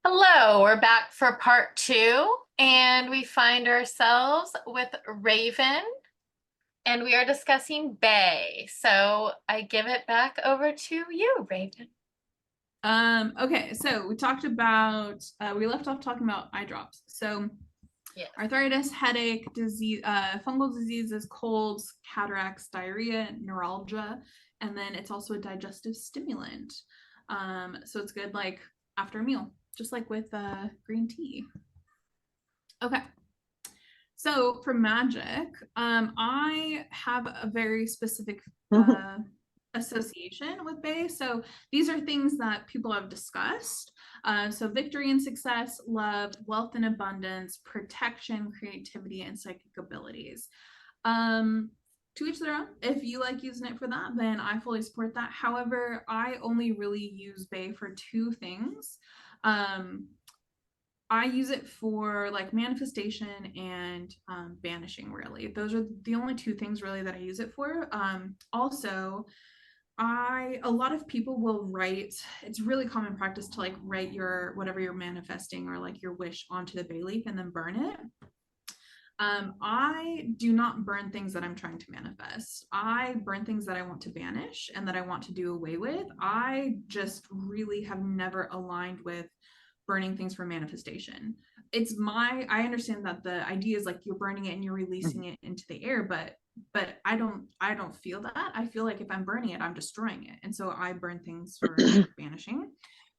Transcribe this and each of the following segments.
Hello, we're back for part two, and we find ourselves with Raven, and we are discussing Bay. So I give it back over to you, Raven. Okay, so we talked about we left off talking about eye drops. So Yes. arthritis, headache, disease, fungal diseases, colds, cataracts, diarrhea, neuralgia, and then it's also a digestive stimulant. So it's good like after a meal, just like with green tea. Okay. So for magic, I have a very specific association with Bay. So these are things that people have discussed. So victory and success, love, wealth and abundance, protection, creativity, and psychic abilities. To each their own. If you like using it for that, then I fully support that. However, I only really use Bay for two things. I use it for like manifestation and banishing, really. Those are the only two things really that I use it for. Also, a lot of people will write, it's really common practice to like write your whatever you're manifesting or like your wish onto the bay leaf and then burn it. I do not burn things that I'm trying to manifest. I burn things that I want to banish and that I want to do away with. I just really have never aligned with burning things for manifestation. I understand that the idea is like you're burning it and you're releasing it into the air, but I don't feel that. I feel like if I'm burning it, I'm destroying it. And so I burn things for banishing.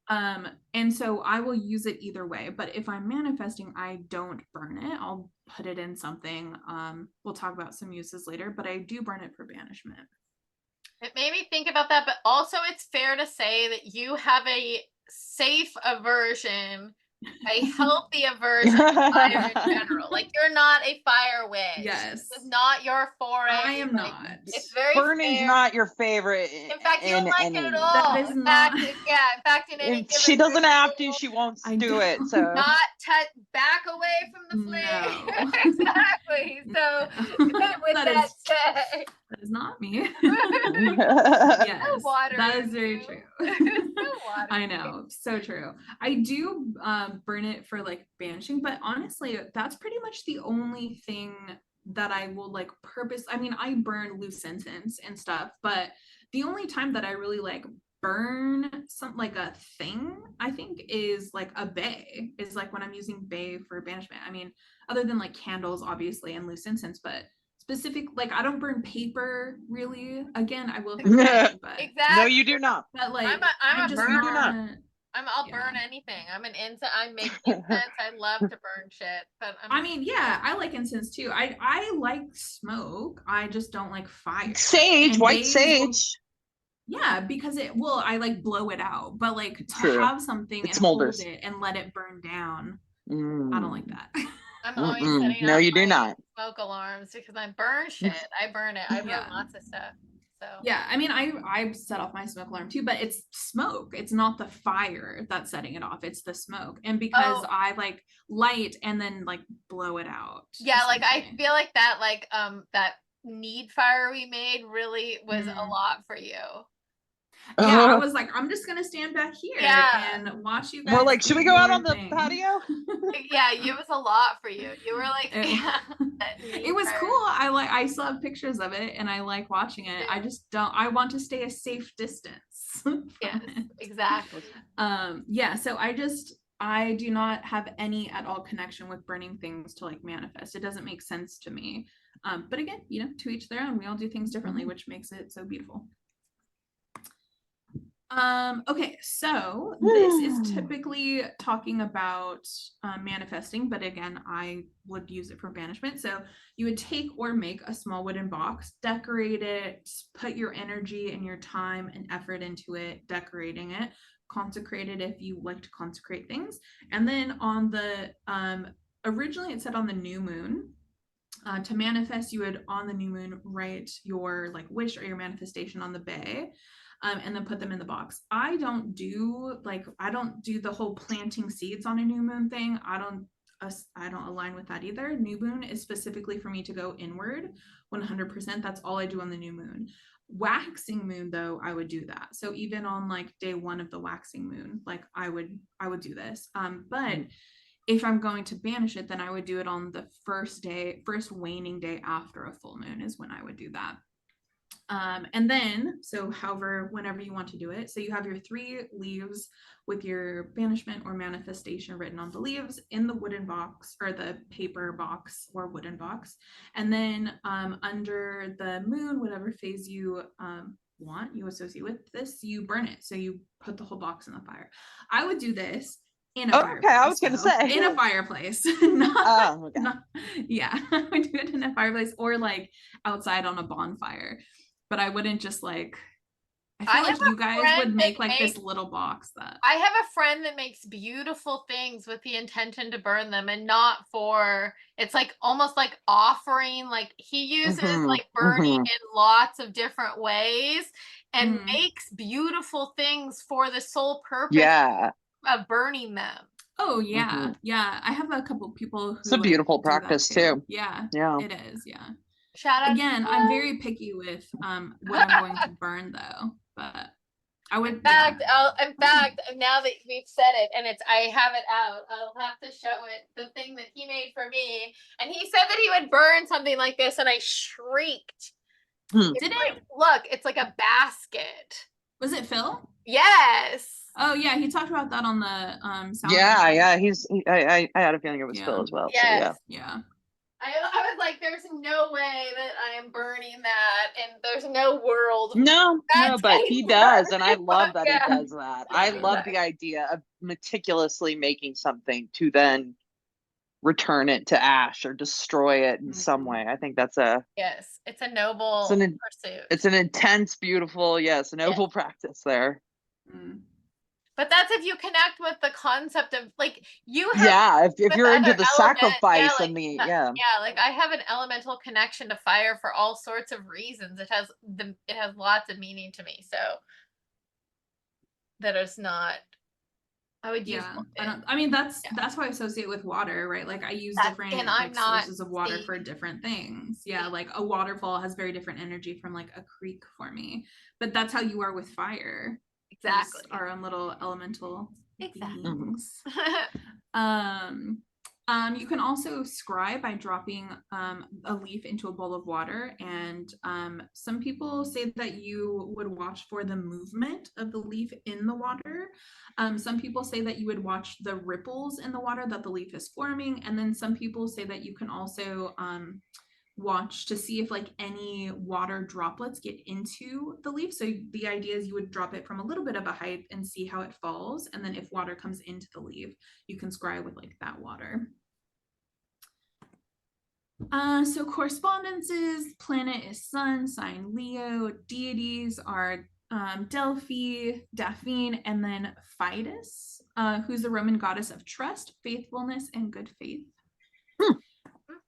And so I will use it either way, but if I'm manifesting, I don't burn it. I'll put it in something. We'll talk about some uses later, but I do burn it for banishment. It made me think about that, but also it's fair to say that you have a safe aversion, a healthy aversion to fire in general. Like you're not a fire witch. Yes. It's not your foray. I am like, not. It's very Burning's fair. not your favorite. In fact, you don't like it at all. That is in not. Fact, yeah. In fact, in any If given she doesn't have to, ritual, she won't I do it. don't. So not back away from the flame. No. Exactly. So with that said, that is not me. so Yes, watery that is of very you. true. So watery. I know, so true. I do burn it for like banishing, but honestly, that's pretty much the only thing that I will like I mean, I burn loose incense and stuff, but the only time that I really like burn some like a thing, I think, is like a bay, is like when I'm using bay for banishment. I mean, other than like candles, obviously, and loose incense, but specific, like I don't burn paper really. Again, I will, but Exactly. No, you do not. But like I'm a burner. I'll Yeah. burn anything. I'm an incense. I make incense. I love to burn shit. But I mean, yeah, I like incense too. I like smoke. I just don't like fire. Sage, And white sage. Yeah, because I like blow it out. But like to True. have something It and smolders. hold it and let it burn down, I don't like that. I'm always setting No, up you do my not. smoke alarms because I burn shit. I burn it. I burn Yeah. lots of stuff. So Yeah, I mean, I set off my smoke alarm too, but it's smoke. It's not the fire that's setting it off. It's the smoke. And because I like light and then like blow it out. Yeah, like I feel like that that need fire we made really was a lot for you. Yeah, I was like, I'm just gonna stand back here and watch you guys. More like, should we go out on the patio? Yeah, it was a lot for you. You were like, it was cool. I still have pictures of it and I like watching it. I just I want to stay a safe distance. Yes, exactly. Yeah, so I do not have any at all connection with burning things to like manifest. It doesn't make sense to me. But again, to each their own. We all do things differently, which makes it so beautiful. Okay, so this is typically talking about manifesting, but again, I would use it for banishment. So you would take or make a small wooden box, decorate it, put your energy and your time and effort into it, decorating it, consecrate it if you like to consecrate things. And then on the, originally it said on the new moon, to manifest, you would on the new moon write your like wish or your manifestation on the bay. And then put them in the box. I don't do the whole planting seeds on a new moon thing. I don't align with that either. New moon is specifically for me to go inward 100%. That's all I do on the new moon. Waxing moon though, I would do that. So even on like day 1 of the waxing moon, like I would do this. But if I'm going to banish it, then I would do it on the first waning day after a full moon is when I would do that. And then, so however, whenever you want to do it, so you have your 3 leaves with your banishment or manifestation written on the leaves in the wooden box or the paper box or wooden box. And then under the moon, whatever phase you you associate with this, you burn it. So you put the whole box in the fire. I would do this in a fireplace. Okay, I was gonna say. In a fireplace. Okay. Yeah, I would do it in a fireplace or like outside on a bonfire. But I wouldn't just like, I feel like you guys would make like this little box that. I have a friend that makes beautiful things with the intention to burn them and not for, it's like almost like offering, like he uses like burning in lots of different ways and makes beautiful things for the sole purpose of burning them. Oh yeah. Yeah. I have a couple people who it's a beautiful practice too. Yeah. It is. Yeah. Shout out again, I'm very picky with what I'm going to burn though, but I would. In fact, now that we've said it and I have it out, I'll have to show it, the thing that he made for me. And he said that he would burn something like this and I shrieked. Did it? Look, it's like a basket. Was it Phil? Yes. Oh yeah, he talked about that on the sound. Yeah, I had a feeling it was Phil as well. Yes. So yeah. I was like, there's no way that I am burning that, and there's no world. No, but he does, and I love that he does that. I love the idea of meticulously making something to then return it to ash or destroy it in some way. I think that's it's a noble pursuit. It's an intense, beautiful, noble practice there. But that's if you connect with the concept of like you have if you're into the sacrifice like, and the like I have an elemental connection to fire for all sorts of reasons. It has lots of meaning to me. So that is not, I would use that's why I associate with water, right? Like I use different sources of water for different things. Yeah, like a waterfall has very different energy from like a creek for me. But that's how you are with fire. Exactly. Our own little elemental beings. You can also scry by dropping a leaf into a bowl of water, and some people say that you would watch for the movement of the leaf in the water. Some people say that you would watch the ripples in the water that the leaf is forming, and then some people say that you can also watch to see if like any water droplets get into the leaf. So the idea is you would drop it from a little bit of a height and see how it falls, and then if water comes into the leaf, you can scry with like that water. So correspondences, planet is Sun, sign Leo, deities are Delphi, Daphne, and then Fidus, who's the Roman goddess of trust, faithfulness, and good faith.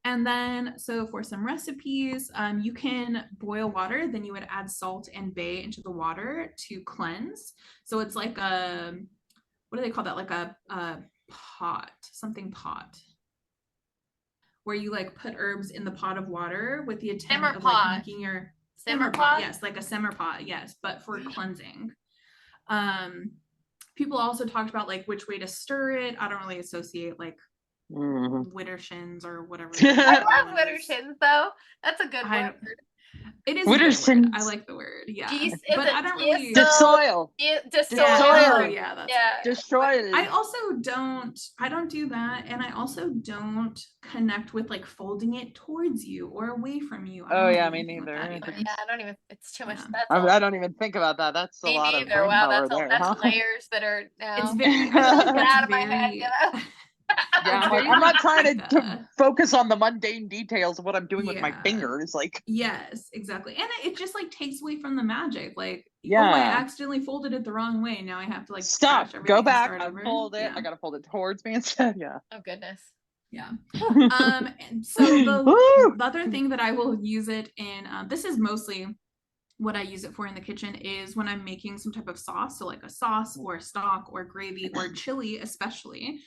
And then, so for some recipes, you can boil water, then you would add salt and bay into the water to cleanse. So it's like a, what do they call that? Like a pot, where you like put herbs in the pot of water with the intent of like making your simmer pot. Yes, like a simmer pot, yes, but for cleansing. People also talked about like which way to stir it. I don't really associate like Widdershins or whatever. I love Widdershins though. That's a good word. It is Widdershins. I like the word. Yeah. But I don't really Desoil. Desoil. Yeah, that's destroy. I also I don't do that, and I also don't connect with like folding it towards you or away from you. Me neither. I don't even, it's too much. I don't even think about that. That's a lot of brain power there. That's layers that are it's very out of my head, you know? I'm not trying to focus on the mundane details of what I'm doing with my fingers. Like, yes, exactly. And it just like takes away from the magic. Like, I accidentally folded it the wrong way. Now I have to like stop, go back, unfold it. I gotta fold it towards me instead. Yeah. Oh goodness. Yeah. And so the other thing that I will use it in, this is mostly what I use it for in the kitchen, is when I'm making some type of sauce. So like a sauce or a stock or gravy or chili, especially,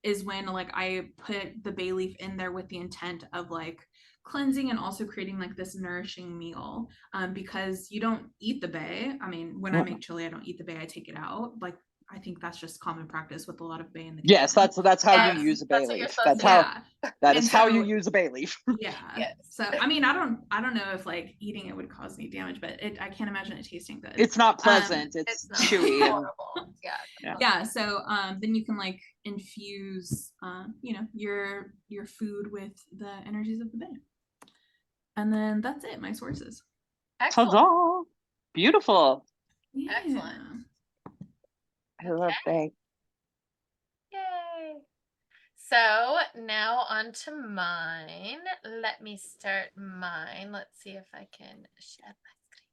is when like I put the bay leaf in there with the intent of like cleansing and also creating like this nourishing meal, because you don't eat the bay. I mean, when I make chili, I don't eat the bay, I take it out. Like, I think that's just common practice with a lot of bay in the kitchen. Yes, that's how Yes, you use a bay that's what you're leaf. supposed That's to how Yeah. that And is how you so- use a bay leaf. Yeah. Yes. So I mean, I don't know if like eating it would cause any damage, but I can't imagine it tasting good. It's not pleasant. It's It's not chewy and horrible. Yeah. Yeah. So then you can like infuse you know, your food with the energies of the bay. And then that's it, my sources. Excellent. huzzah! Beautiful. Yeah. Excellent. I love bay. Yay. So now on to mine. Let me start mine. Let's see if I can share my screen.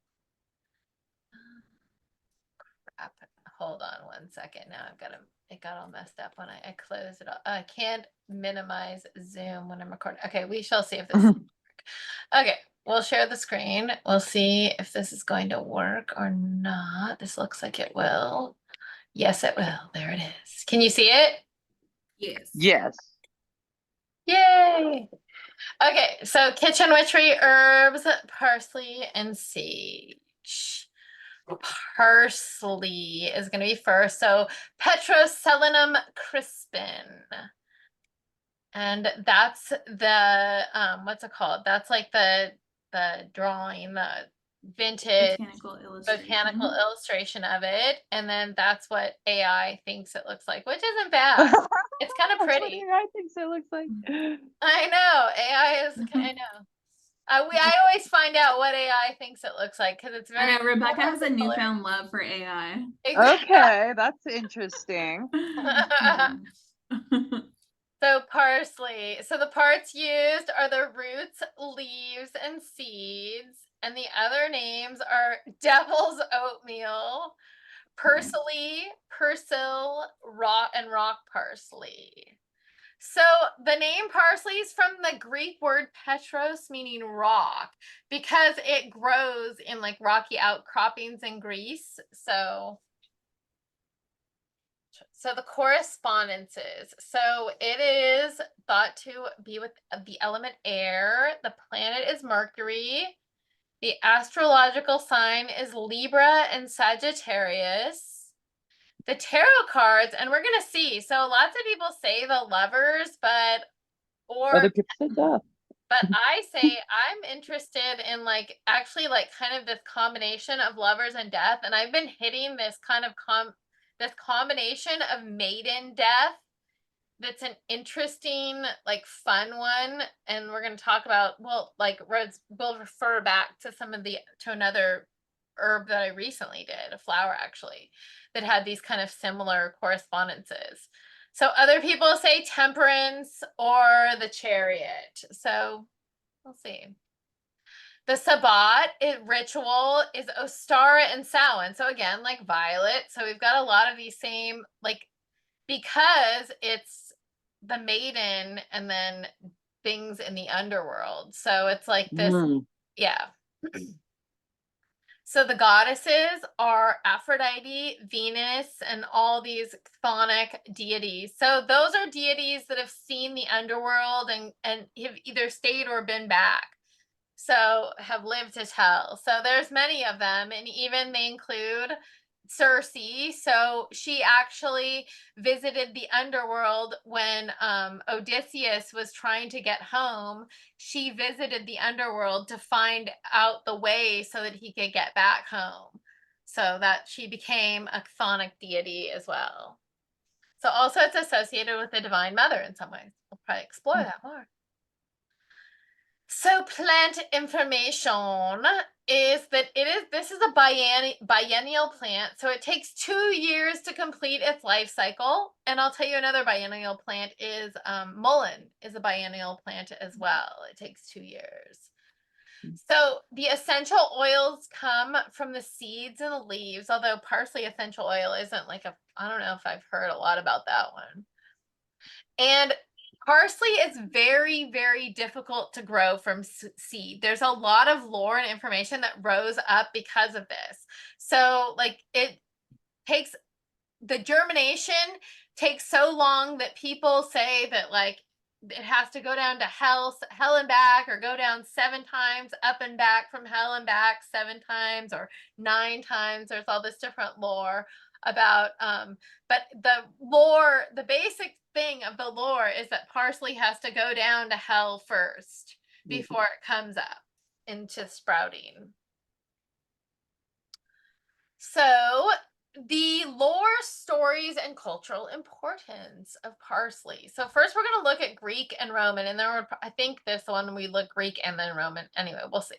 Crap. Hold on one second. Now it got all messed up when I closed it all. I can't minimize Zoom when I'm recording. Okay, we shall see if this works. Okay, we'll share the screen. We'll see if this is going to work or not. This looks like it will. Yes, it will. There it is. Can you see it? Yes. Yes. Yay! Okay, so kitchen witchery herbs, parsley, and sage. Parsley is going to be first. So Petroselinum crispum. And that's the what's it called? That's like the drawing, the vintage botanical illustration of it. And then that's what AI thinks it looks like, which isn't bad. It's kind of That's what pretty. AI thinks it looks like. I know. AI is, I know. I always find out what AI thinks it looks like because it's very. I know Rebekah has a newfound love for AI. Okay, that's interesting. So parsley. So the parts used are the roots, leaves, and seeds. And the other names are devil's oatmeal, parsley, persil, rock parsley. So the name parsley is from the Greek word petros, meaning rock, because it grows in like rocky outcroppings in Greece. So the correspondences. So it is thought to be with the element air. The planet is Mercury. The astrological sign is Libra and Sagittarius. The tarot cards, and we're going to see. So lots of people say the lovers, but Other people said that. But I say I'm interested in like actually like kind of this combination of lovers and death. And I've been hitting this kind of this combination of maiden death. That's an interesting, like fun one. And we're going to talk about, well, like we'll refer back to to another herb that I recently did, a flower actually, that had these kind of similar correspondences. So other people say temperance or the chariot. So we'll see. The Sabbat ritual is Ostara and Samhain. So again, like violet. So we've got a lot of these same, like, because it's the maiden and then things in the underworld. So it's like this, yeah. So the goddesses are Aphrodite, Venus, and all these chthonic deities. So those are deities that have seen the underworld and have either stayed or been back. So have lived to tell. So there's many of them, and even they include Circe. So she actually visited the underworld when Odysseus was trying to get home. She visited the underworld to find out the way so that he could get back home. So that she became a chthonic deity as well. So also it's associated with the Divine Mother in some ways. We'll probably explore that more. So plant information is that this is a biennial plant. So it takes 2 years to complete its life cycle. And I'll tell you another biennial plant is mullein is a biennial plant as well. It takes 2 years. So the essential oils come from the seeds and the leaves, although parsley essential oil isn't like I don't know if I've heard a lot about that one. And parsley is very, very difficult to grow from seed. There's a lot of lore and information that rose up because of this. So like the germination takes so long that people say that like it has to go down to hell and back, or go down 7 times, up and back from hell and back 7 times or 9 times. There's all this different lore about, but the basic thing of the lore is that parsley has to go down to hell first before it comes up into sprouting. So the lore, stories, and cultural importance of parsley. So first we're going to look at Greek and Roman, and then I think this one we look Greek and then Roman. Anyway, we'll see.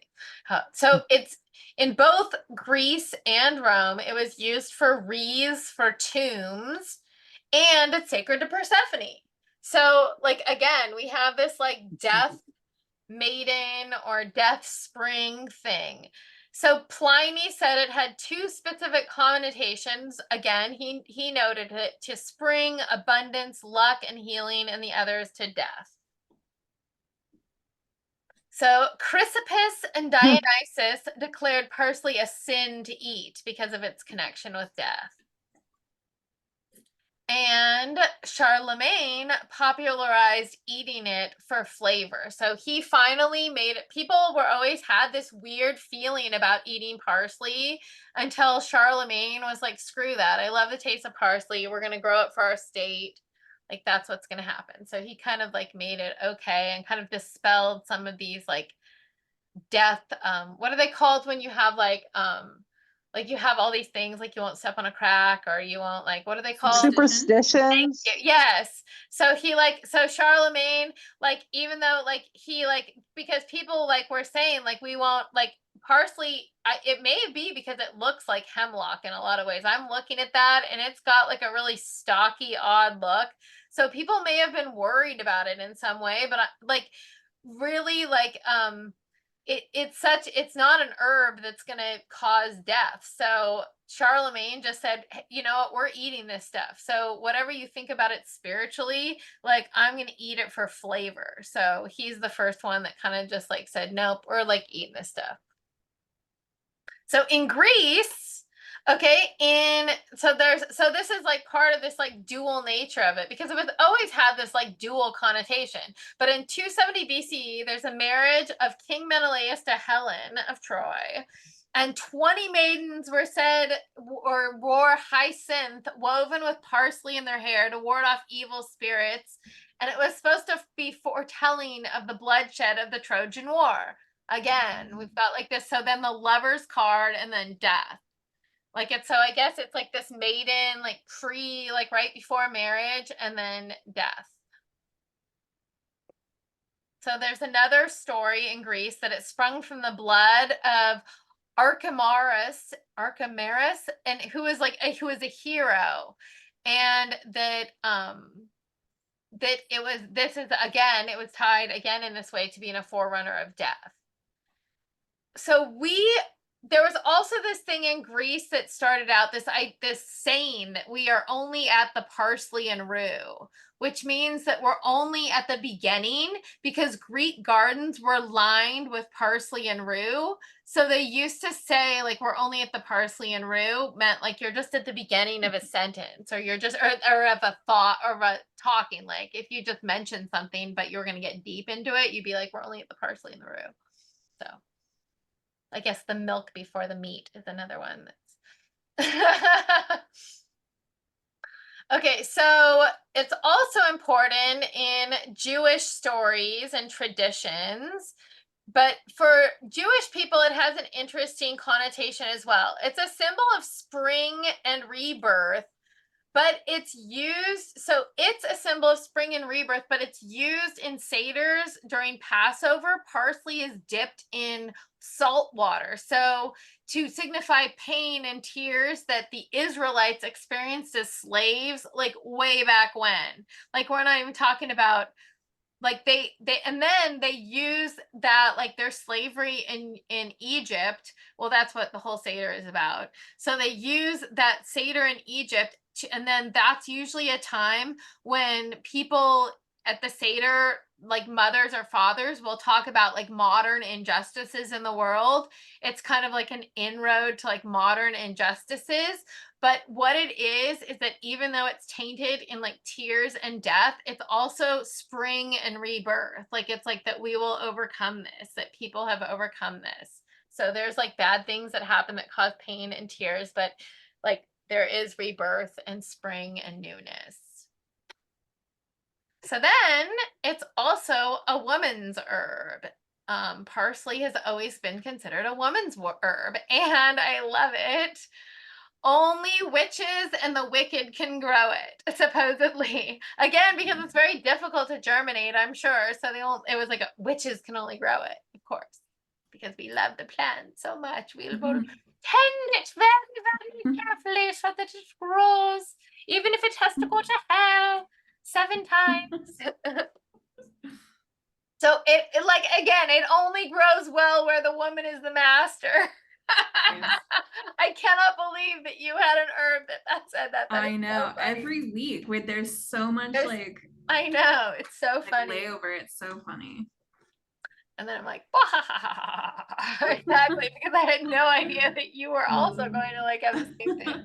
So it's in both Greece and Rome, it was used for wreaths for tombs, and it's sacred to Persephone. So like, again, we have this like death maiden or death spring thing. So Pliny said it had 2 specific connotations. Again, he noted it to spring, abundance, luck, and healing, and the others to death. So Chrysippus and Dionysius declared parsley a sin to eat because of its connection with death. And Charlemagne popularized eating it for flavor. So he finally made it. People were always had this weird feeling about eating parsley until Charlemagne was like, screw that. I love the taste of parsley. We're going to grow it for our state. Like, that's what's going to happen. So he kind of like made it okay and kind of dispelled some of these like death. What are they called when you have like you have all these things, like you won't step on a crack, or you won't, like, what are they called? Superstitions. Yes. So Charlemagne, like, even though like he like, because people like were saying like, we won't like parsley, it may be because it looks like hemlock in a lot of ways. I'm looking at that and it's got like a really stocky, odd look. So people may have been worried about it in some way, but really like, it's not an herb that's going to cause death. So Charlemagne just said, hey, you know what, we're eating this stuff. So whatever you think about it spiritually, like, I'm going to eat it for flavor. So he's the first one that kind of just like said, nope, we're like eating this stuff. So in Greece, okay, so this is like part of this like dual nature of it, because it was always had this like dual connotation. But in 270 BCE, there's a marriage of King Menelaus to Helen of Troy, and 20 maidens were said or wore hyacinth woven with parsley in their hair to ward off evil spirits, and it was supposed to be foretelling of the bloodshed of the Trojan War. Again, we've got like this. So then the Lover's card, and then death. Like, it's, so I guess it's like this maiden, like like right before marriage, and then death. So there's another story in Greece that it sprung from the blood of Archimaris, and who was a hero, and that it was tied again in this way to being a forerunner of death. So there was also this thing in Greece that started out this saying that we are only at the parsley and rue, which means that we're only at the beginning, because Greek gardens were lined with parsley and rue. So they used to say like, we're only at the parsley and rue meant like you're just at the beginning of a sentence, or you're just or of a thought, or a talking, like if you just mentioned something but you're going to get deep into it, you'd be like, we're only at the parsley and the rue. So I guess the milk before the meat is another one that's okay. So it's also important in Jewish stories and traditions, but for Jewish people, it has an interesting connotation as well. It's a symbol of spring and rebirth, but it's a symbol of spring and rebirth, but it's used in Seders during Passover. Parsley is dipped in salt water, so to signify pain and tears that the Israelites experienced as slaves, like way back when. Like, we're not even talking about like and then they use that, like their slavery in Egypt. Well, that's what the whole Seder is about. So they use that Seder in Egypt, and then that's usually a time when people at the Seder, like mothers or fathers, will talk about like modern injustices in the world. It's kind of like an inroad to like modern injustices. But what it is that even though it's tainted in like tears and death, it's also spring and rebirth. Like it's like that we will overcome this, that people have overcome this. So there's like bad things that happen that cause pain and tears, but like there is rebirth and spring and newness. So then it's also a woman's herb. Parsley has always been considered a woman's herb, and I love it. Only witches and the wicked can grow it, supposedly. Again, because it's very difficult to germinate, I'm sure. So it was like witches can only grow it, of course, because we love the plant so much. We'll tend it very, very carefully so that it grows, even if it has to go to hell 7 times. So it like, again, it only grows well where the woman is the master. Yes. I cannot believe that you had an herb that said that. I know. So every week, there's so much I know. It's so funny. Layover. It's so funny. And then I'm like, exactly, because I had no idea that you were also going to like have the same thing.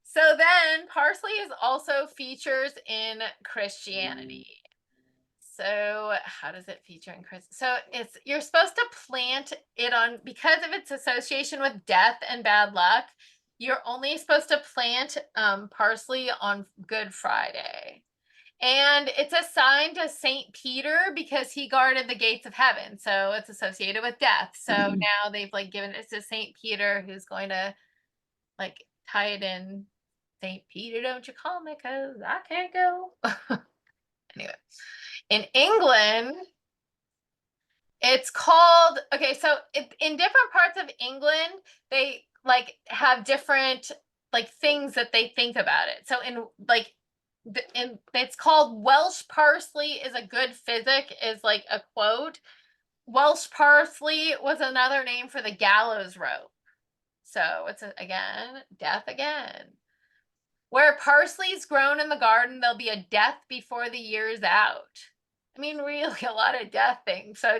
So then parsley is also features in Christianity. So how does it feature in Christianity? So you're supposed to plant it on, because of its association with death and bad luck, you're only supposed to plant parsley on Good Friday. And it's assigned to Saint Peter because he guarded the gates of heaven. So it's associated with death. So now they've like given it to Saint Peter, who's going to like tie it in. Saint Peter, don't you call me, because I can't go. Anyway, in England, it's called, okay, so in different parts of England, they like have different like things that they think about it. So it's called Welsh parsley is a good physic, is like a quote. Welsh parsley was another name for the gallows rope. So it's again, death again. Where parsley's grown in the garden, there'll be a death before the year's out. I mean, really a lot of death things. So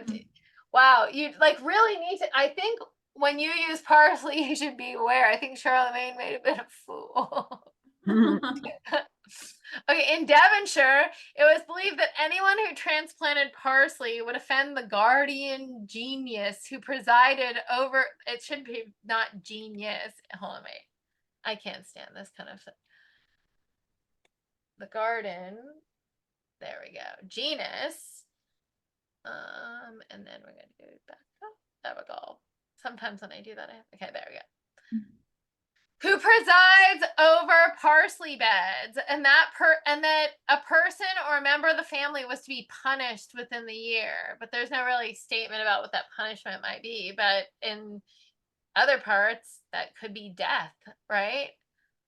wow, you like really need to, I think when you use parsley, you should be aware. I think Charlemagne may have been a fool. Okay, in Devonshire, it was believed that anyone who transplanted parsley would offend the guardian genius who presided over, it should be not genius. Hold on, wait. I can't stand this kind of thing. The garden, there we go, genus. And then we're going to go back up. There we go. Sometimes when I do that, okay, there we go. Who presides over parsley beds, and that a person or a member of the family was to be punished within the year. But there's no really statement about what that punishment might be. But in other parts, that could be death, right?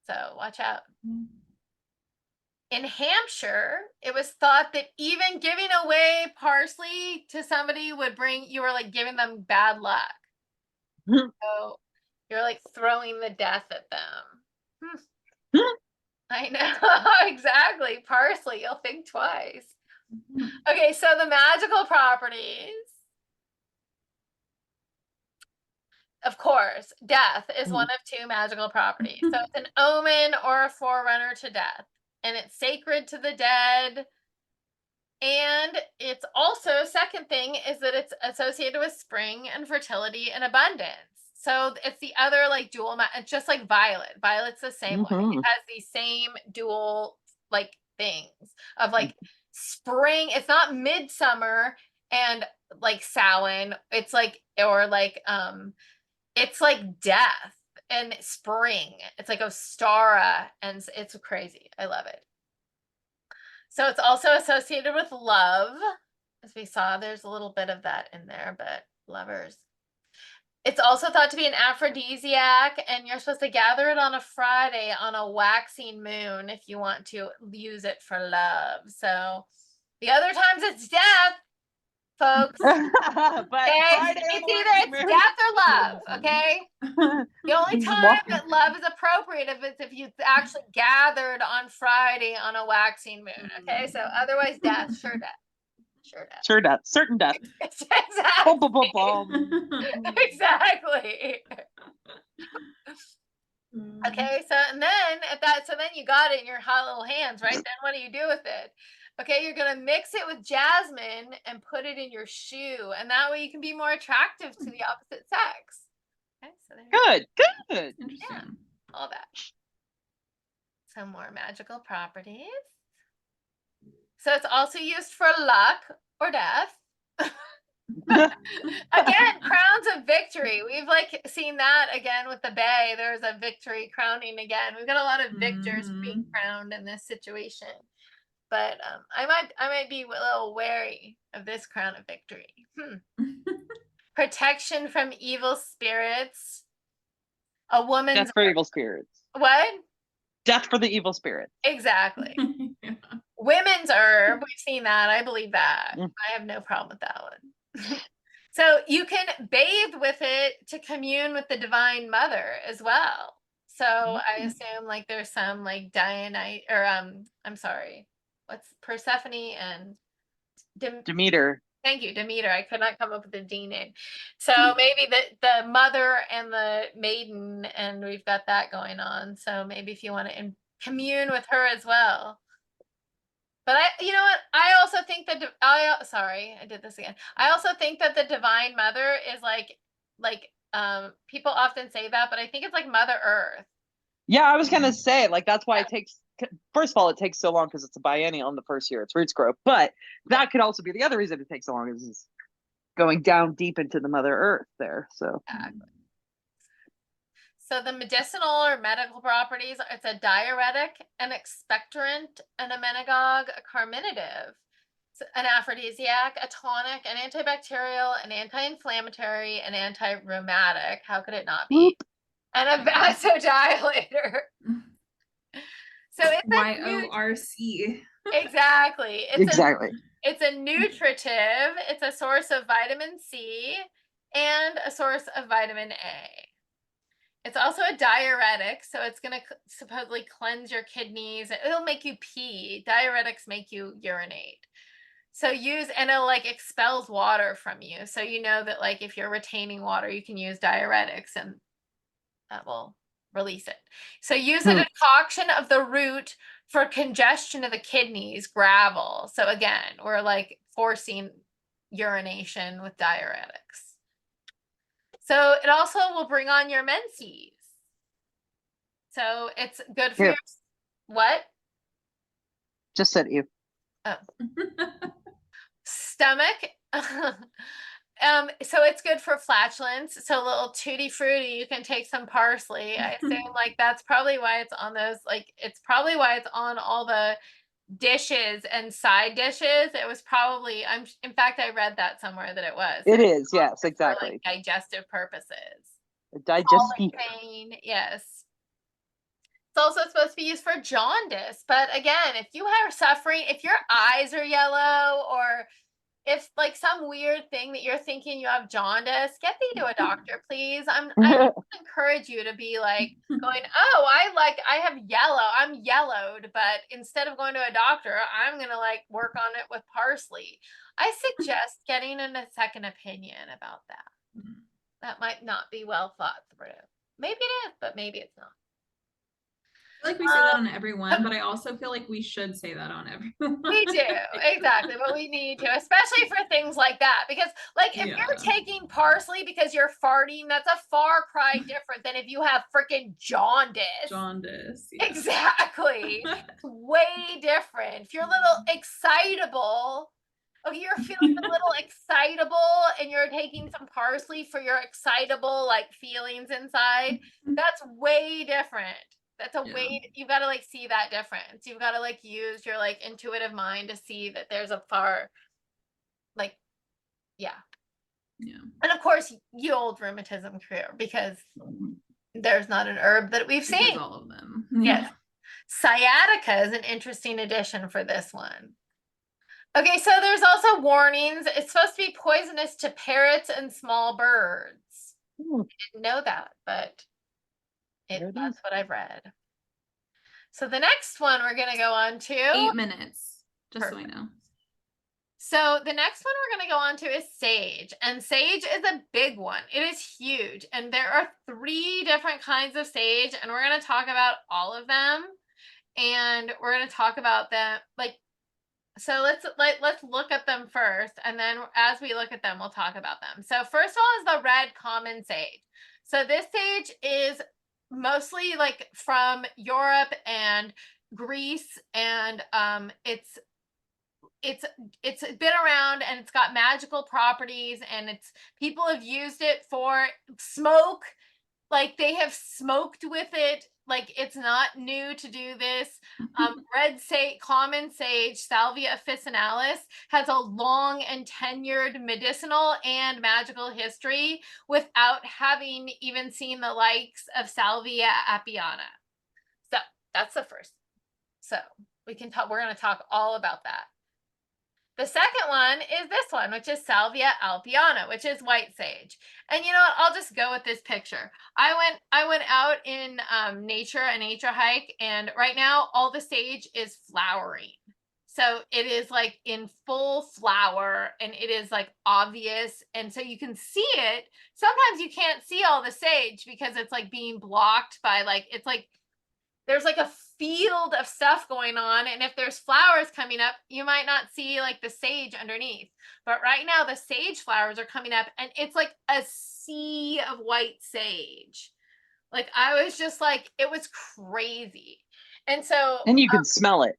So watch out. In Hampshire, it was thought that even giving away parsley to somebody would bring, you were like giving them bad luck. So you're like throwing the death at them. I know, exactly. Parsley, you'll think twice. Okay, so the magical properties. Of course, death is one of 2 magical properties. So it's an omen or a forerunner to death. And it's sacred to the dead. And it's also, second thing is that it's associated with spring and fertility and abundance. So it's the other like dual, it's just like violet. Violet's the same way. It has these same dual like things of like spring. It's not midsummer and like Samhain. It's like, or like, it's like death and spring. It's like Ostara, and it's crazy. I love it. So it's also associated with love. As we saw, there's a little bit of that in there, but lovers. It's also thought to be an aphrodisiac, and you're supposed to gather it on a Friday on a waxing moon if you want to use it for love. So the other times it's death, folks. But okay? It's death or love, okay? The only time that love is appropriate is if you actually gathered on Friday on a waxing moon, okay? So otherwise death, sure death. Sure death. Certain death. Exactly. Boom, boom, boom, boom. Exactly. Okay, so and then so then you got it in your hot little hands, right? Then what do you do with it? Okay, you're gonna mix it with jasmine and put it in your shoe, and that way you can be more attractive to the opposite sex. Okay, so there. Good. Interesting. All that. Some more magical properties. So it's also used for luck or death. Again, crowns of victory. We've like seen that again with the bay. There's a victory crowning again. We've got a lot of victors being crowned in this situation. But I might be a little wary of this crown of victory. Protection from evil spirits. A woman's Death for evil spirits. what? Death for the evil spirits. Exactly. Yeah. Women's herb. We've seen that. I believe that. I have no problem with that one. So you can bathe with it to commune with the Divine Mother as well. So I assume like there's some like Dionysus or I'm sorry, what's Persephone and Demeter. Thank you, Demeter. I could not come up with a D name. So maybe the mother and the maiden, and we've got that going on. So maybe if you want to commune with her as well. But you know what? I also think that sorry, I did this again. I also think that the Divine Mother is like people often say that, but I think it's like Mother Earth. Yeah, I was gonna say like that's why it takes. First of all, it takes so long because it's a biennial in the first year its roots grow. But that could also be the other reason it takes so long is going down deep into the Mother Earth there. So. Exactly. So the medicinal or medical properties, it's a diuretic, an expectorant, an emmenagogue, a carminative, an aphrodisiac, a tonic, an antibacterial, an anti-inflammatory, an anti-rheumatic. How could it not be? And a vasodilator. So it's YORC. Exactly. Exactly. It's a nutritive. It's a source of vitamin C and a source of vitamin A. It's also a diuretic, so it's going to supposedly cleanse your kidneys. It'll make you pee. Diuretics make you urinate. So and it'll like expels water from you. So you know that like if you're retaining water, you can use diuretics and that will release it. So use a decoction of the root for congestion of the kidneys, gravel. So again, we're like forcing urination with diuretics. So it also will bring on your menses. So it's good for your what? Just said you. Oh. Stomach. So it's good for flatulence. So a little tutti frutti, you can take some parsley. I assume like that's probably why it's on those, like it's probably why it's on all the dishes and side dishes. It was probably in fact I read that somewhere that it was. It is, yes, exactly. For, like, digestive purposes. Digestive. Yes. It's also supposed to be used for jaundice, but again, if you are suffering, if your eyes are yellow or if like some weird thing that you're thinking you have jaundice, get thee to a doctor, please. I encourage you to be like going, oh, I have yellow. I'm yellowed, but instead of going to a doctor, I'm going to like work on it with parsley. I suggest getting a second opinion about that. That might not be well thought through. Maybe it is, but maybe it's not. I feel like we say that on everyone, but I also feel like we should say that on everyone. We do, exactly, but we need to, especially for things like that, because like if you're taking parsley because you're farting, that's a far cry different than if you have freaking jaundice. Jaundice. Yeah. Exactly. Way different. If you're a little excitable, okay, you're feeling a little excitable and you're taking some parsley for your excitable like feelings inside, that's way different. That's a way you've got to like see that difference. You've got to like use your like intuitive mind to see that there's a far like and of course you old rheumatism cure because there's not an herb that we've seen. All of them. Yes. Sciatica is an interesting addition for this one. Okay, so there's also warnings. It's supposed to be poisonous to parrots and small birds. I didn't know that, but that's what I've read. So the next one we're going to go on to 8 minutes, just so I know. So the next one we're going to go on to is sage, and sage is a big one. It is huge, and there are 3 different kinds of sage, and we're going to talk about all of them, and we're going to talk about them so let's look at them first, and then as we look at them, we'll talk about them. So first of all is the red common sage. So this sage is mostly like from Europe and Greece, and it's been around, and it's got magical properties, and people have used it for smoke. Like, they have smoked with it. Like, it's not new to do this. Red sage, common sage, salvia officinalis, has a long and tenured medicinal and magical history without having even seen the likes of salvia apiana. So that's the first. So we're going to talk all about that. The second one is this one, which is salvia apiana, which is white sage. And you know what? I'll just go with this picture. I went out in nature, a nature hike, and right now all the sage is flowering. So it is like in full flower, and it is like obvious. And so you can see it. Sometimes you can't see all the sage because it's like being blocked by it's like there's like a field of stuff going on, and if there's flowers coming up, you might not see like the sage underneath. But right now the sage flowers are coming up, and it's like a sea of white sage. Like, I was just like, it was crazy. And so And you can smell it.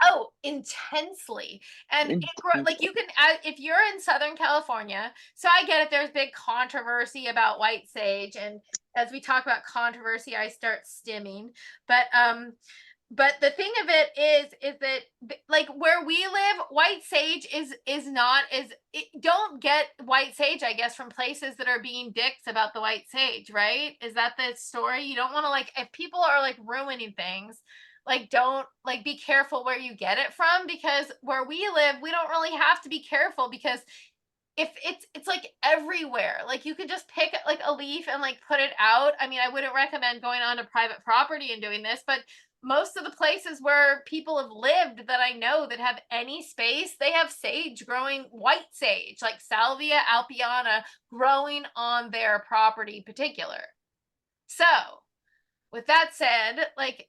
oh, intensely. And like, you can, if you're in Southern California, so I get it, there's big controversy about white sage, and as we talk about controversy, I start stimming. But the thing of it is that like where we live, white sage is not don't get white sage, I guess, from places that are being dicks about the white sage, right? Is that the story? You don't want to, like, if people are like ruining things, like, don't, like, be careful where you get it from, because where we live, we don't really have to be careful, because if it's like everywhere. Like, you could just pick like a leaf and like put it out. I mean, I wouldn't recommend going onto private property and doing this, but most of the places where people have lived that I know that have any space, they have sage growing, white sage, like salvia apiana, growing on their property particular. So with that said, like,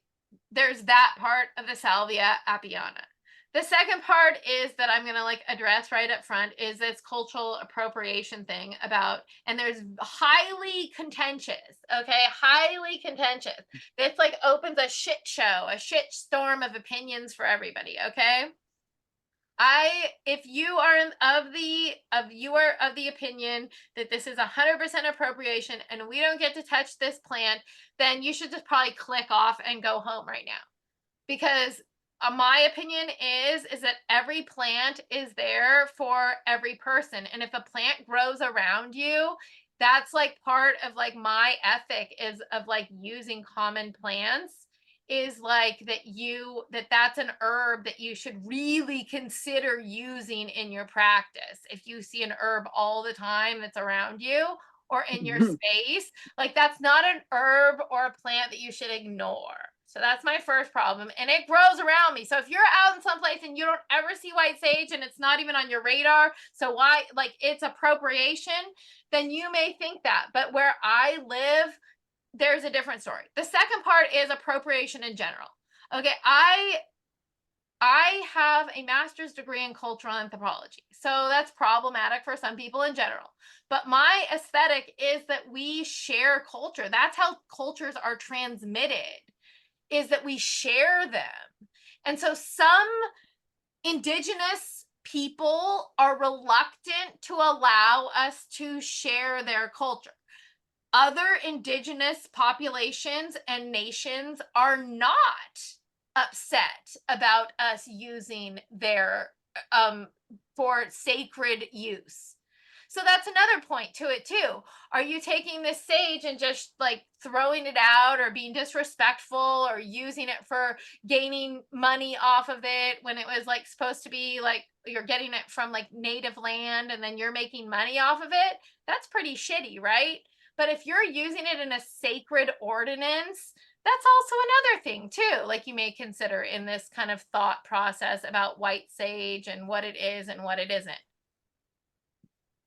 there's that part of the salvia apiana. The second part is that I'm going to like address right up front is this cultural appropriation thing about, and there's highly contentious, okay? Highly contentious. This like opens a shit show, a shit storm of opinions for everybody, okay? If you are of the opinion that this is 100% appropriation and we don't get to touch this plant, then you should just probably click off and go home right now. Because my opinion is that every plant is there for every person, and if a plant grows around you, that's like part of like my ethic is of like using common plants, is like that's an herb that you should really consider using in your practice. If you see an herb all the time that's around you or in your space, like, that's not an herb or a plant that you should ignore. So that's my first problem, and it grows around me. So if you're out in someplace and you don't ever see white sage and it's not even on your radar, so why, like, it's appropriation, then you may think that. But where I live, there's a different story. The second part is appropriation in general. Okay, I have a master's degree in cultural anthropology, so that's problematic for some people in general. But my aesthetic is that we share culture. That's how cultures are transmitted, is that we share them. And so some indigenous people are reluctant to allow us to share their culture. Other indigenous populations and nations are not upset about us using their for sacred use. So that's another point to it too. Are you taking this sage and just like throwing it out, or being disrespectful, or using it for gaining money off of it when it was like supposed to be like you're getting it from like native land and then you're making money off of it? That's pretty shitty, right? But if you're using it in a sacred ordinance, That's also another thing too, like you may consider in this kind of thought process about white sage and what it is and what it isn't.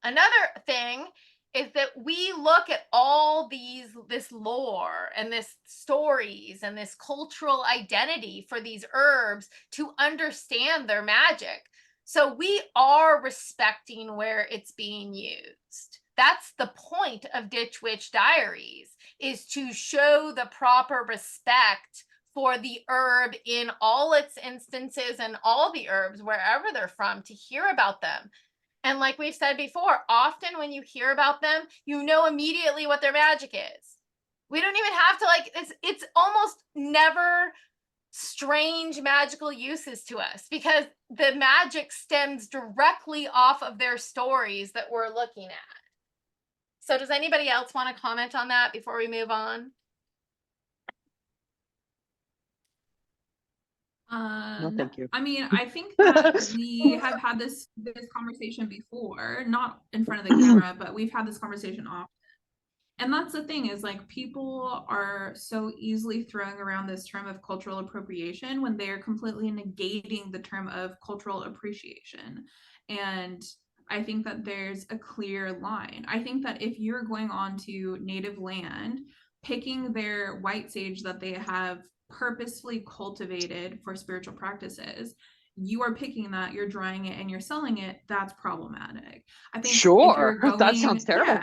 Another thing is that we look at all this lore and this stories and this cultural identity for these herbs to understand their magic. So we are respecting where it's being used. That's the point of Ditch Witch Diaries, is to show the proper respect for the herb in all its instances and all the herbs wherever they're from, to hear about them. And like we've said before, often when you hear about them, you know immediately what their magic is. We don't even have to, like, it's almost never strange magical uses to us, because the magic stems directly off of their stories that we're looking at. So does anybody else want to comment on that before we move on? No, thank you. I mean, I think that we have had this conversation before, not in front of the camera, but we've had this conversation often. And that's the thing, is like, people are so easily throwing around this term of cultural appropriation when they are completely negating the term of cultural appreciation. And I think that there's a clear line. I think that if you're going on to native land, picking their white sage that they have purposefully cultivated for spiritual practices, you are picking that, you're drying it, and you're selling it, that's problematic. I think Sure, that sounds terrible.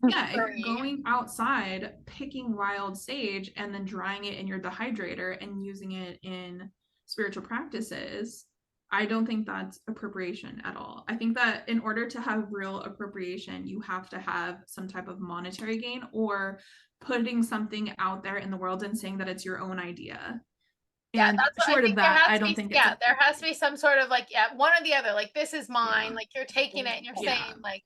If you're going outside picking wild sage and then drying it in your dehydrator and using it in spiritual practices, I don't think that's appropriation at all. I think that in order to have real appropriation, you have to have some type of monetary gain, or putting something out there in the world and saying that it's your own idea. Yeah, And that's what short I think. of that, I don't be, think yeah, it's there has to be some sort of, like, yeah, one or the other. Like, this is mine. Yeah. Like, you're taking it and you're Yeah. saying, like,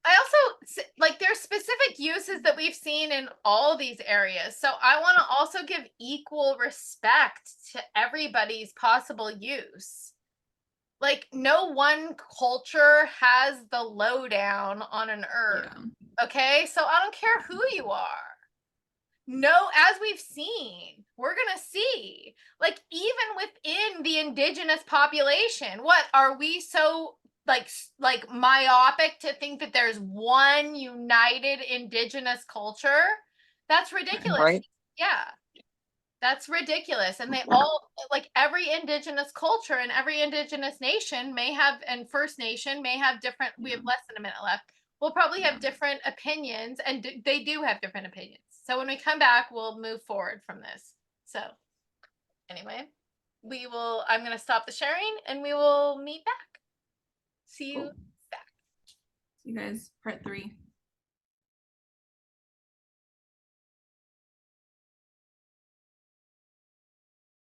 I also, like, there's specific uses that we've seen in all these areas. So I want to also give equal respect to everybody's possible use. Like, no one culture has the lowdown on an herb. Yeah. Okay, so I don't care who you are. No, as we've seen, we're gonna see, like, even within the indigenous population, what are we so like myopic to think that there's one united indigenous culture? That's ridiculous. Right. Yeah, that's ridiculous. And they all, like, every indigenous culture and every indigenous nation may have, and First Nation may have different, we have less than a minute left, we'll probably have different opinions, and they do have different opinions. So when we come back, we'll move forward from this. So anyway, I'm going to stop the sharing and we will meet back. See you back. See you guys, part 3.